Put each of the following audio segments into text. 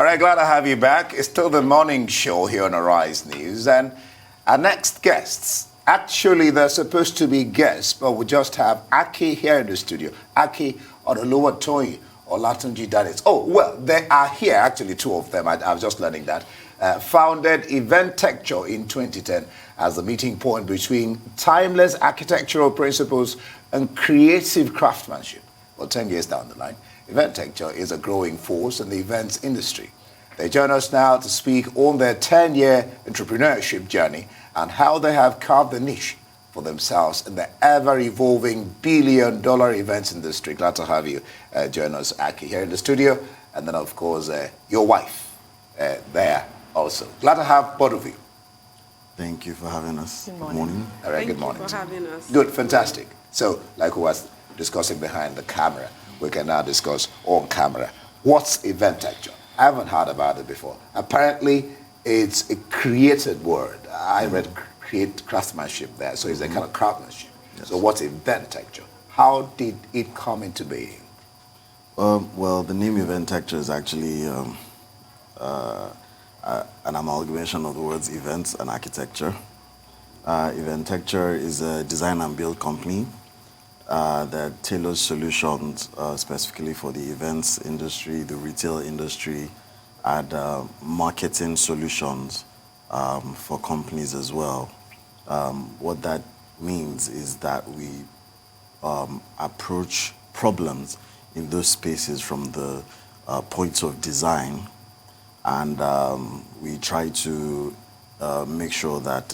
right, glad to have you back. It's still the morning show here on Arise News. And our next guests, actually, they're supposed to be guests, but we just have Akin here in the studio. Akin Toyin Olatunji, that is. Oh, well, they are here, actually, two of them. I was just learning that. Founded Eventecture in 2010 as a meeting point between timeless architectural principles and creative craftsmanship. Well, 10 years down the line, Eventecture is a growing force in the events industry. They join us now to speak on their 10-year entrepreneurship journey and how they have carved a niche for themselves in the ever-evolving billion-dollar events industry. Glad to have you join us, Akin, here in the studio. And then, of course, your wife there also. Glad to have both of you. Thank you for having us. Good morning. All right, good morning. Thank you for having us. Good, fantastic. So, like we was discussing behind the camera, we can now discuss on camera. What's Eventecture? I haven't heard about it before. Apparently, it's a created word. I read create craftsmanship there, so it's a kind of craftsmanship. Yes. So what's Eventecture? How did it come into being? Well, the name Eventecture is actually an amalgamation of the words events and architecture. Eventecture is a design and build company that tailors solutions specifically for the events industry, the retail industry, and marketing solutions for companies as well. What that means is that we approach problems in those spaces from the point of design, and we try to make sure that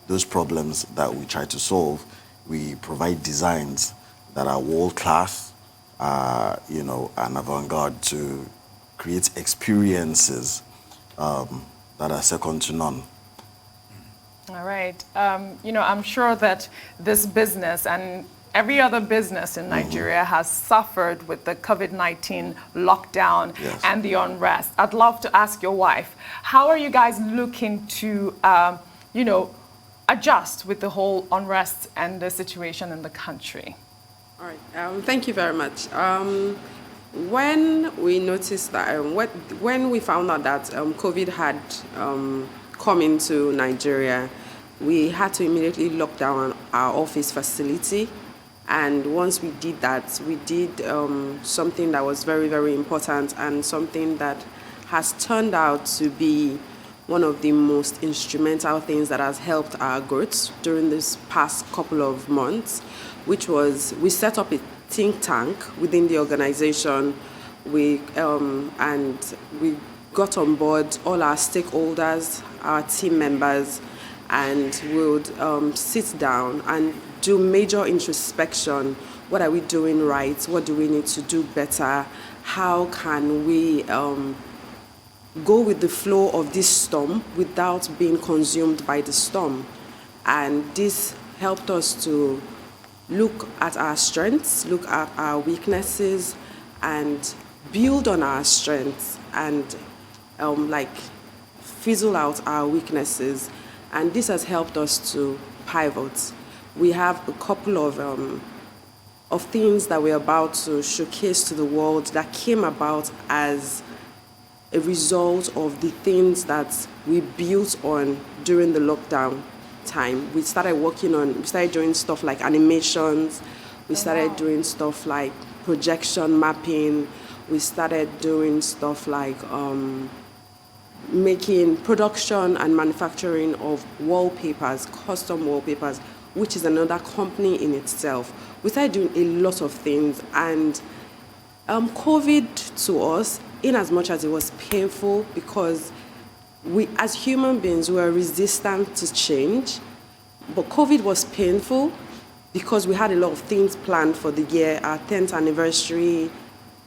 those problems that we try to solve, we provide designs that are world-class, and avant-garde to create experiences that are second to none. All right. I'm sure that this business and every other business in Nigeria has suffered with the COVID-19 lockdown and the unrest. I'd love to ask your wife, how are you guys looking to, adjust with the whole unrest and the situation in the country? All right. Thank you very much. When we noticed that, when we found out that COVID had come into Nigeria, we had to immediately lock down our office facility. And once we did that, we did something that was very, very important and something that has turned out to be one of the most instrumental things that has helped our growth during this past couple of months, which was we set up a think tank within the organization. And we got on board all our stakeholders, our team members, and we would sit down and do major introspection. What are we doing right? What do we need to do better? How can we go with the flow of this storm without being consumed by the storm? And this helped us to look at our strengths, look at our weaknesses, and build on our strengths and fizzle out our weaknesses. And this has helped us to pivot. We have a couple of things that we're about to showcase to the world that came about as a result of the things that we built on during the lockdown time. We started doing stuff like animations. We started doing stuff like projection mapping. We started doing stuff like making production and manufacturing of wallpapers, custom wallpapers, which is another company in itself. We started doing a lot of things, and COVID to us, in as much as it was painful, because we as human beings were resistant to change, but COVID was painful because we had a lot of things planned for the year, our 10th anniversary,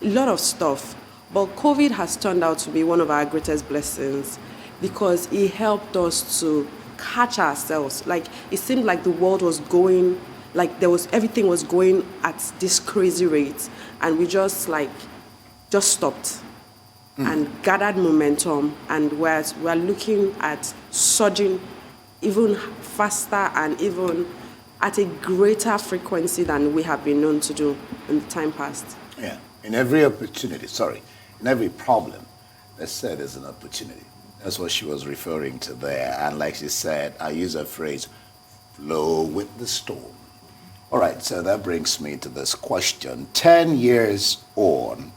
a lot of stuff. But COVID has turned out to be one of our greatest blessings because it helped us to catch ourselves. Like, it seemed like the world was going, everything was going at this crazy rate, and we just stopped and gathered momentum, and we're looking at surging even faster and even at a greater frequency than we have been known to do in the time past. Yeah, in every opportunity, in every problem, They said there's an opportunity. That's what she was referring to there. And like she said, I use a phrase, flow with the storm. All right, so that brings me to this question. 10 years on,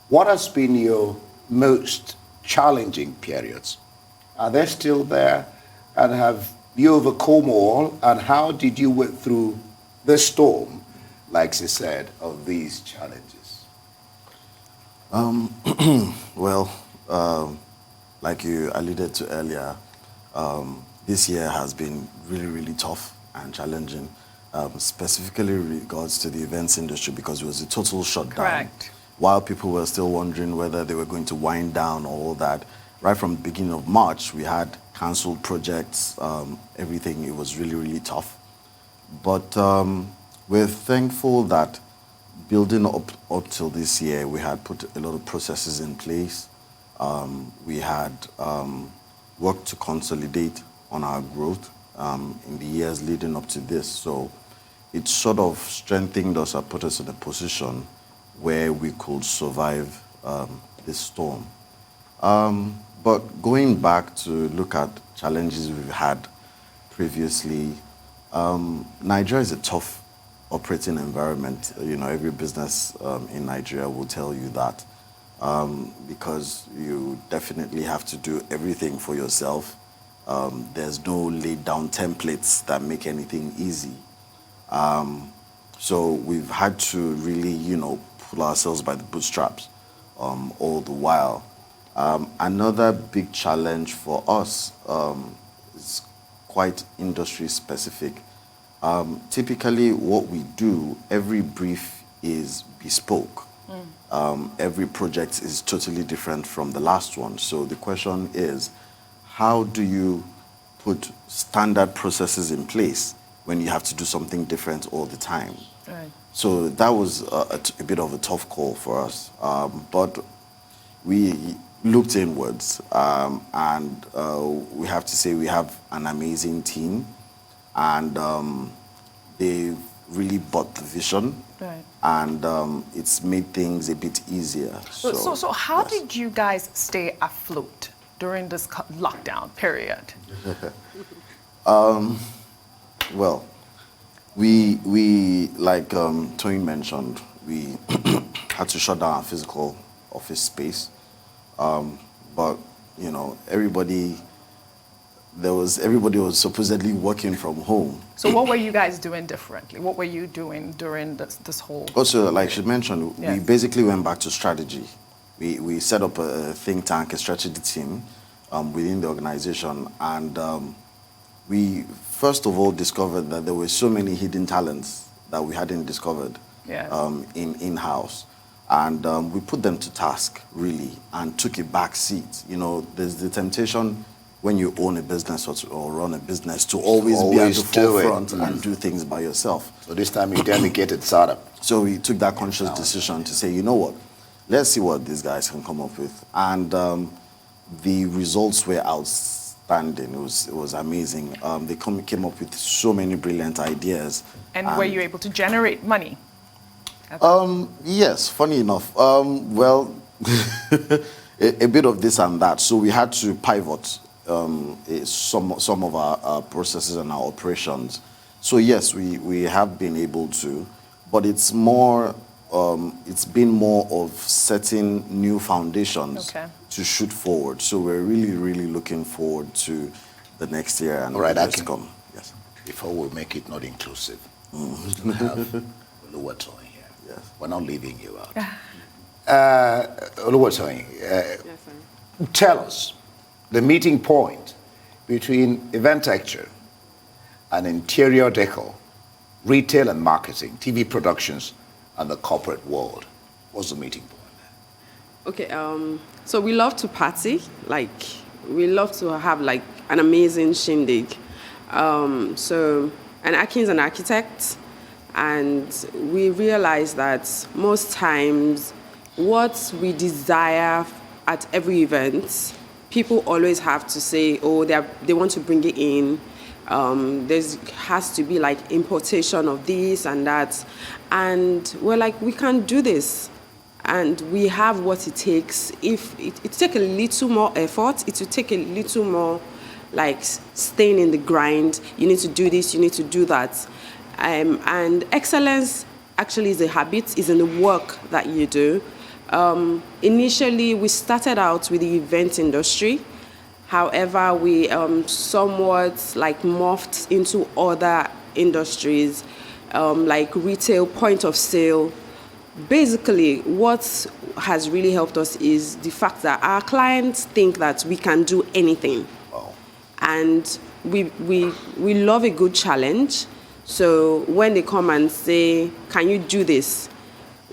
what has been your most challenging periods? Are they still there? And have you overcome all? And how did you wade through the storm, like she said, of these challenges? Well, like you alluded to earlier, this year has been really, really tough and challenging, specifically in regards to the events industry because it was a total shutdown. Correct. While people were still wondering whether they were going to wind down or all that, right from the beginning of March, we had canceled projects, everything. It was really, really tough. But we're thankful that building up till this year, we had put a lot of processes in place. We had worked to consolidate on our growth in the years leading up to this. So it sort of strengthened us and put us in a position where we could survive this storm. But going back to look at challenges we've had previously, Nigeria is a tough operating environment. You know, every business in Nigeria will tell you that because you definitely have to do everything for yourself. There's no laid down templates that make anything easy. So we've had to really, you know, pull ourselves by the bootstraps all the while. Another big challenge for us is quite industry specific. Typically what we do, every brief is bespoke. Every project is totally different from the last one. So the question is, how do you put standard processes in place when you have to do something different all the time? Right. So that was a bit of a tough call for us. But we looked inwards, and we have to say we have an amazing team, and they've really bought the vision, Right. and it's made things a bit easier. So how yes. did you guys stay afloat during this lockdown period? Well, we like Toyin mentioned, we had to shut down our physical office space. But you know, everybody was supposedly working from home. So what were you guys doing differently? What were you doing during this whole? Also, like she mentioned, Yes. we basically went back to strategy. We set up a think tank, a strategy team within the organization, and we first of all discovered that there were so many hidden talents that we hadn't discovered Yes. in-house. And we put them to task, really, and took a back seat. You know, there's the temptation when you own a business or run a business to always be at the forefront and do things by yourself. So this time you delegated startup. So we took that conscious decision to say, you know what, let's see what these guys can come up with. And the results were outstanding. It was amazing. They came up with so many brilliant ideas. And were you able to generate money? Yes, funny enough. Well, a bit of this and that. So we had to pivot some of our processes and our operations. So yes, we have been able to, but it's more. It's been more of setting new foundations to shoot forward. So we're really, really looking forward to the next year and the years to come. Yes. Before we make it not inclusive, who's going to have Oluwatoyin here? Yes. We're not leaving you out. Oluwatoyin, Yes, sir. tell us the meeting point between Eventecture and interior decor, retail and marketing, TV productions, and the corporate world. What's the meeting point? Okay, so we love to party, we love to have an amazing shindig. And Akin's an architect, and we realize that most times what we desire at every event, people always have to say, oh, they want to bring it in. There has to be importation of this and that. And we're like, we can't do this. and we have what it takes. If it take a little more effort, it will take a little more like staying in the grind. You need to do this, you need to do that. And excellence actually is a habit, is in the work that you do. Initially, we started out with the event industry. However, we somewhat like morphed into other industries, like retail, point of sale. Basically, what has really helped us is the fact that our clients think that we can do anything. Wow. And we love a good challenge. So when they come and say, can you do this?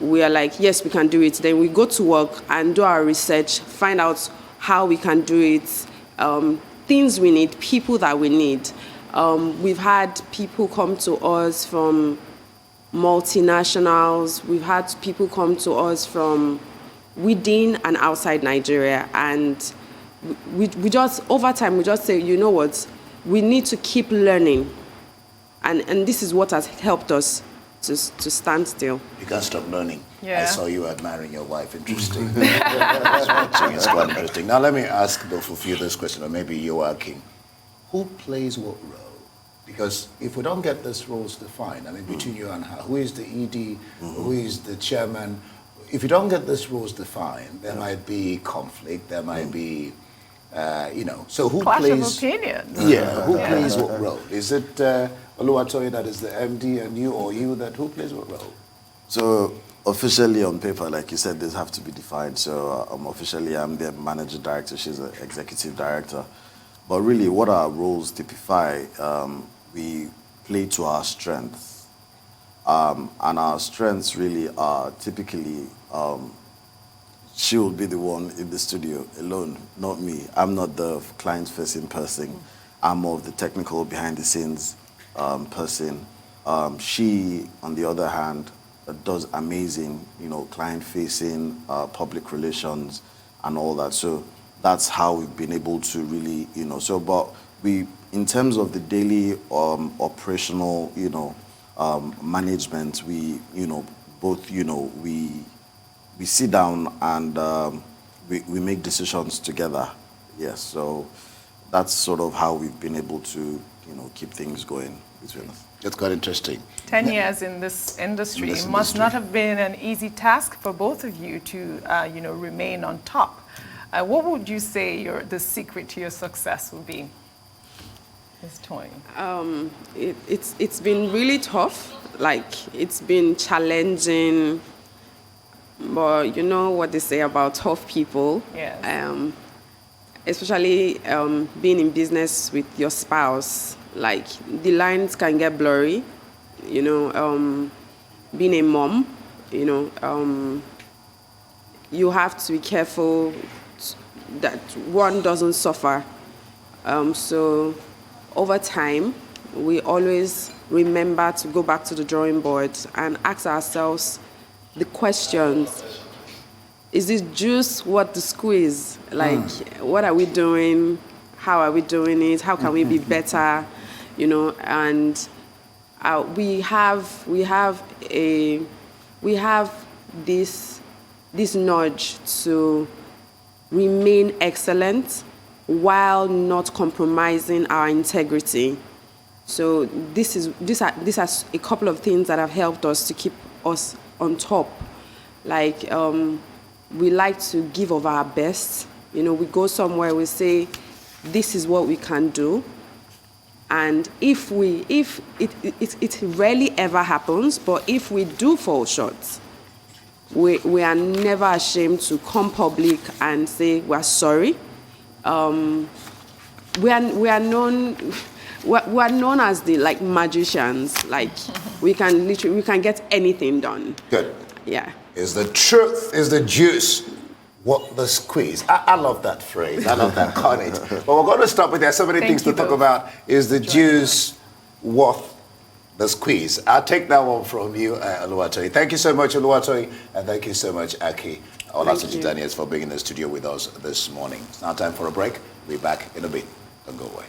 We are like, yes, we can do it. Then we go to work and do our research, find out how we can do it, things we need, people that we need. We've had people come to us from multinationals. We've had people come to us from within and outside Nigeria. And we just, over time, we just say, you know what, we need to keep learning. And this is what has helped us to stand still. You can't stop learning. Yeah. I saw you admiring your wife. Interesting. It's quite interesting. Now let me ask both of you this question, or maybe you, Akin. Who plays what role? Because if we don't get these roles defined, I mean, between you and her, who is the ED, who is the chairman? If you don't get these roles defined, there might be conflict, there might be, so who Clash plays... of opinions. Yeah, who plays what role? Is it Olatunji that is the MD and you, or you that, who plays what role? So officially on paper, like you said, these have to be defined. So officially I'm the managing director, she's the executive director. But really what our roles typify, we play to our strengths. And our strengths really are typically, she will be the one in the studio alone, not me. I'm not the client-facing person. I'm more of the technical behind-the-scenes person. She, on the other hand, does amazing, client-facing, public relations, and all that. So that's how we've been able to really, but we, in terms of the daily operational, management, we, both, we sit down and we make decisions together. Yes, so that's sort of how we've been able to, keep things going between us. That's quite interesting. 10 years in this industry must not have been an easy task for both of you to, remain on top. What would you say the secret to your success would be? Ms. Toyin. It's been really tough. Like, it's been challenging. But you know what they say about tough people. Yes. Especially being in business with your spouse. Like, the lines can get blurry. Being a mom, you have to be careful that one doesn't suffer. So over time, we always remember to go back to the drawing board and ask ourselves the questions. Is this juice what the squeeze? Like, what are we doing? How are we doing it? How can we be better? And we have this nudge to remain excellent while not compromising our integrity. So these are a couple of things that have helped us to keep us on top. Like, we like to give of our best. We go somewhere, we say, this is what we can do. And if it rarely ever happens, but if we do fall short, we are never ashamed to come public and say we're sorry. We are known as the magicians. Like, we can get anything done. Good. Yeah. Is the truth, is the juice what the squeeze? I love that phrase. I love that carnage. But we're going to stop with there. So many things to talk about. Is the juice worth the squeeze? I'll take that one from you, Olatunji. Thank you so much, Olatunji, and thank you so much, Akin Olatunji Daniels, for being in the studio with us this morning. It's now time for a break. We'll be back in a bit. Don't go away.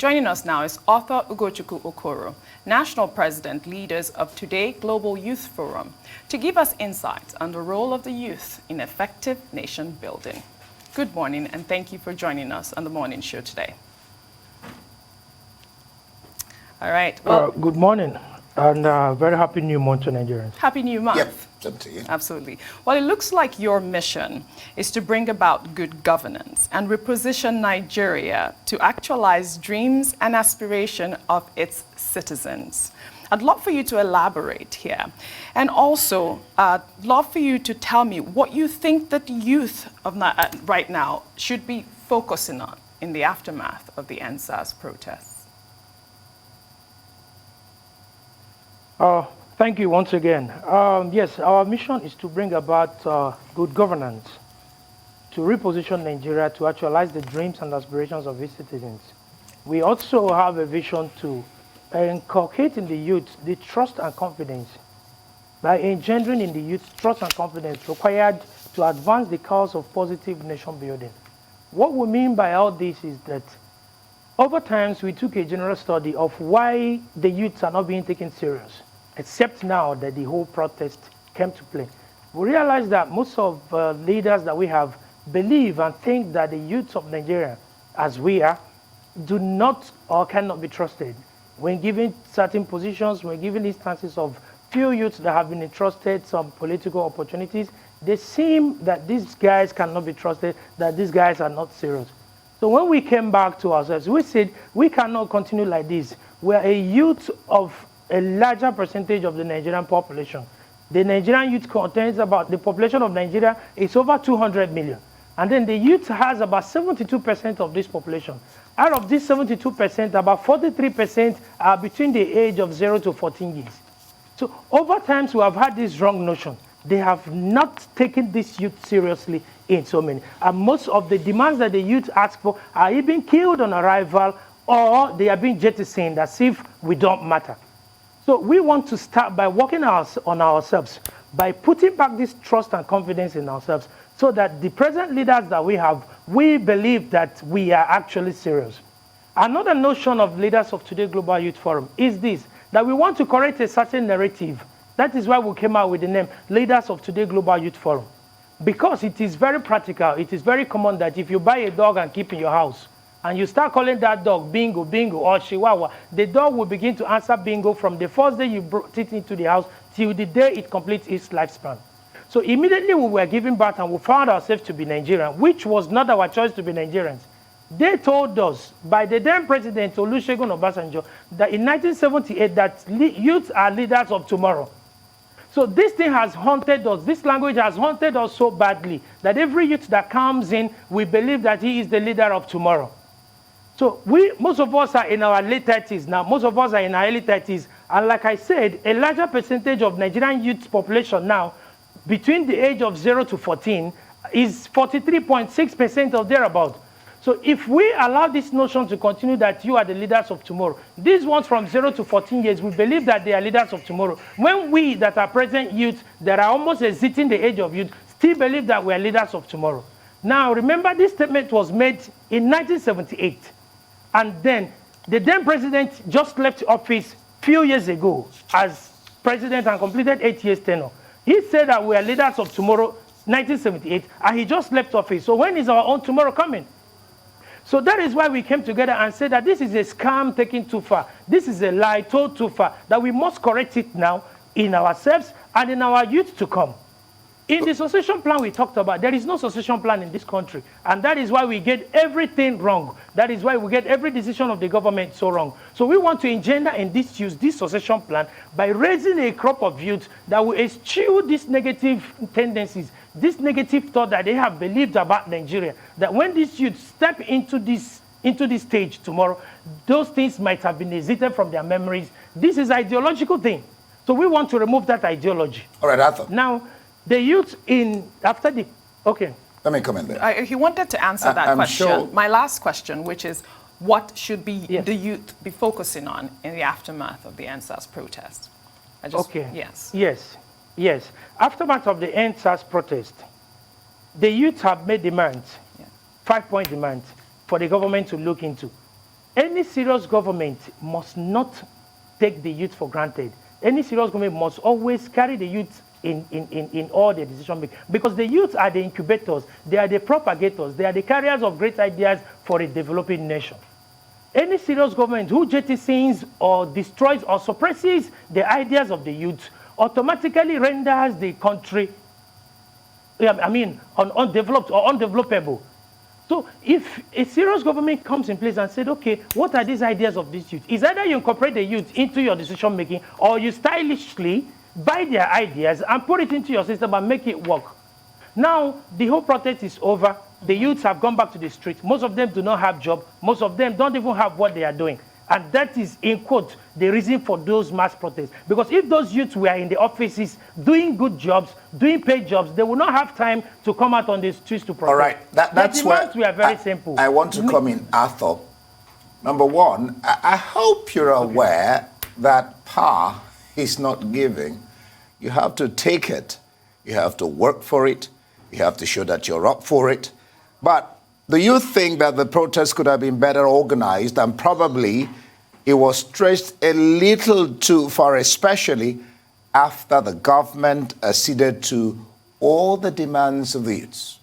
Joining us now is author Ugochukwu Okoro, National President, Leaders of Today Global Youth Forum, to give us insights on the role of the youth in effective nation building. Good morning, and thank you for joining us on the morning show today. All right. Well, good morning, and very happy new month to Nigerians. Happy new month. Yep, same to you. Absolutely. Well, it looks like your mission is to bring about good governance and reposition Nigeria to actualize dreams and aspiration of its citizens. I'd love for you to elaborate here. And also, I'd love for you to tell me what you think that the youth of right now should be focusing on in the aftermath of the NSAS protests. Thank you once again. Yes, our mission is to bring about good governance, to reposition Nigeria to actualize the dreams and aspirations of its citizens. We also have a vision to inculcate in the youth the trust and confidence, by engendering in the youth trust and confidence required to advance the cause of positive nation building. What we mean by all this is that over time, we took a general study of why the youths are not being taken serious, except now that the whole protest came to play. We realized that most of leaders that we have believe and think that the youths of Nigeria, as we are, do not or cannot be trusted. When given certain positions, when given instances of few youths that have been entrusted some political opportunities, they seem that these guys cannot be trusted, that these guys are not serious. So when we came back to ourselves, we said, we cannot continue like this. We are a youth of a larger percentage of the Nigerian population. The Nigerian youth contains about, the population of Nigeria is over 200 million. And then the youth has about 72% of this population. Out of this 72%, about 43% are between the age of 0 to 14 years. So over time, we have had this wrong notion. They have not taken this youth seriously in so many. And most of the demands that the youth ask for are either being killed on arrival or they are being jettisoned as if we don't matter. So we want to start by working on ourselves, by putting back this trust and confidence in ourselves, so that the present leaders that we have, we believe that we are actually serious. Another notion of Leaders of Today Global Youth Forum is this, that we want to correct a certain narrative. That is why we came out with the name Leaders of Today Global Youth Forum. Because it is very practical, it is very common that if you buy a dog and keep in your house, and you start calling that dog Bingo, Bingo, or Chihuahua, the dog will begin to answer Bingo from the first day you brought it into the house till the day it completes its lifespan. So immediately we were giving birth and we found ourselves to be Nigerian, which was not our choice to be Nigerians. They told us by the then President Olusegun Obasanjo that in 1978 that youths are leaders of tomorrow. So this thing has haunted us. This language has haunted us so badly that every youth that comes in, we believe that he is the leader of tomorrow. So most of us are in our late 30s now. Most of us are in our early 30s. And like I said, a larger percentage of Nigerian youth population now, between the age of 0 to 14, is 43.6% of thereabout. So if we allow this notion to continue that you are the leaders of tomorrow, these ones from 0 to 14 years, we believe that they are leaders of tomorrow. When we that are present youth, that are almost exiting the age of youth, still believe that we are leaders of tomorrow. Now, remember this statement was made in 1978. And then the then president just left office a few years ago as president and completed 8 years tenure. He said that we are leaders of tomorrow, 1978, and he just left office. So when is our own tomorrow coming? So that is why we came together and said that this is a scam taken too far. This is a lie told too far, that we must correct it now in ourselves and in our youth to come. In the succession plan we talked about, there is no succession plan in this country. And that is why we get everything wrong. That is why we get every decision of the government so wrong. So we want to engender in this succession plan by raising a crop of youth that will eschew these negative tendencies, this negative thought that they have believed about Nigeria, that when these youth step into this stage tomorrow, those things might have been exited from their memories. This is an ideological thing. So we want to remove that ideology. All right, Arthur. Now, the youth okay. Let me come in there. He wanted to answer that question. Sure. My last question, which is, what should the youth be focusing on in the aftermath of the NSAS protest? Yes. Aftermath of the NSAS protest, the youth have made demands, 5-point demands, for the government to look into. any serious government must not take the youth for granted. Any serious government must always carry the youth in all their decision making, because the youth are the incubators, they are the propagators, they are the carriers of great ideas for a developing nation. Any serious government who jettisons or destroys or suppresses the ideas of the youth automatically renders the country, undeveloped or undevelopable. So if a serious government comes in place and said, okay, what are these ideas of this youth? It's either you incorporate the youth into your decision making, or you stylishly buy their ideas and put it into your system and make it work. Now, the whole protest is over. The youths have gone back to the streets. Most of them do not have jobs. Most of them don't even have what they are doing. And that is, in quote, the reason for those mass protests. Because if those youths were in the offices doing good jobs, doing paid jobs, they would not have time to come out on the streets to protest. All right, that's where we are very simple. I want to come in, Arthur. Number one, I hope you're aware that power is not giving. You have to take it. You have to work for it. You have to show that you're up for it. But do you think that the protest could have been better organized, and probably it was stretched a little too far, especially after the government acceded to all the demands of the youths?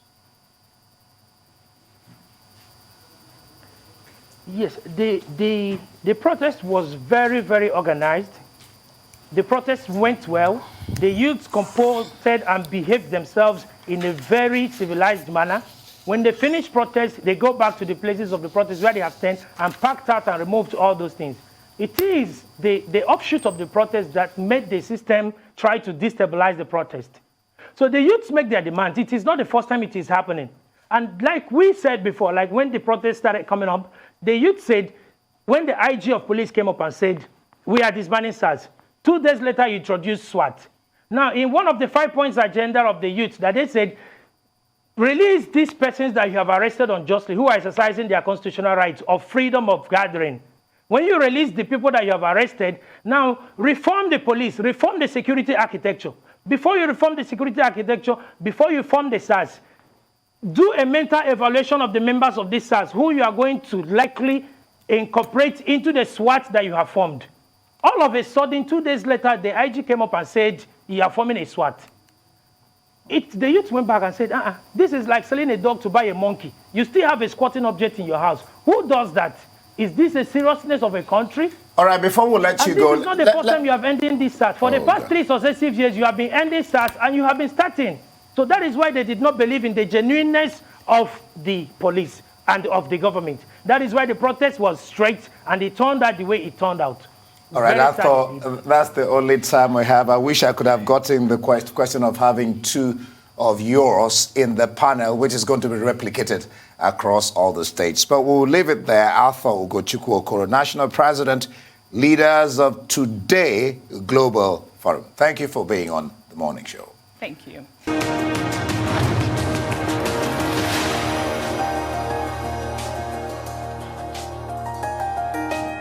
Yes, the protest was very, very organized. The protest went well. The youths composed and behaved themselves in a very civilized manner. When they finish protest, they go back to the places of the protest where they have stand and packed out and removed all those things. It is the offshoot of the protest that made the system try to destabilize the protest. So the youths make their demands. It is not the first time it is happening. And like we said before, like when the protest started coming up, the youth said, when the IG of police came up and said, we are disbanding SARS, 2 days later, you introduced SWAT. Now, in one of the 5 points agenda of the youth, that they said, release these persons that you have arrested unjustly, who are exercising their constitutional rights of freedom of gathering. When you release the people that you have arrested, now reform the police, reform the security architecture. Before you reform the security architecture, before you form the SARS, do a mental evaluation of the members of this SARS, who you are going to likely incorporate into the SWAT that you have formed. All of a sudden, 2 days later, the IG came up and said, you are forming a SWAT. The youth went back and said, this is like selling a dog to buy a monkey. You still have a squatting object in your house. Who does that? Is this a seriousness of a country? All right, before we let you go... This is not the first time you have ended this SARS. For the past 3 successive years, you have been ending SARS and you have been starting. So that is why they did not believe in the genuineness of the police and of the government. That is why the protest was straight and it turned out the way it turned out. All right, I thought that's the only time we have. I wish I could have gotten the question of having 2 of yours in the panel, which is going to be replicated across all the states. But we'll leave it there. Arthur Ugochukwu Okoro, National President, Leaders of Today Global Forum. Thank you for being on The Morning Show. Thank you.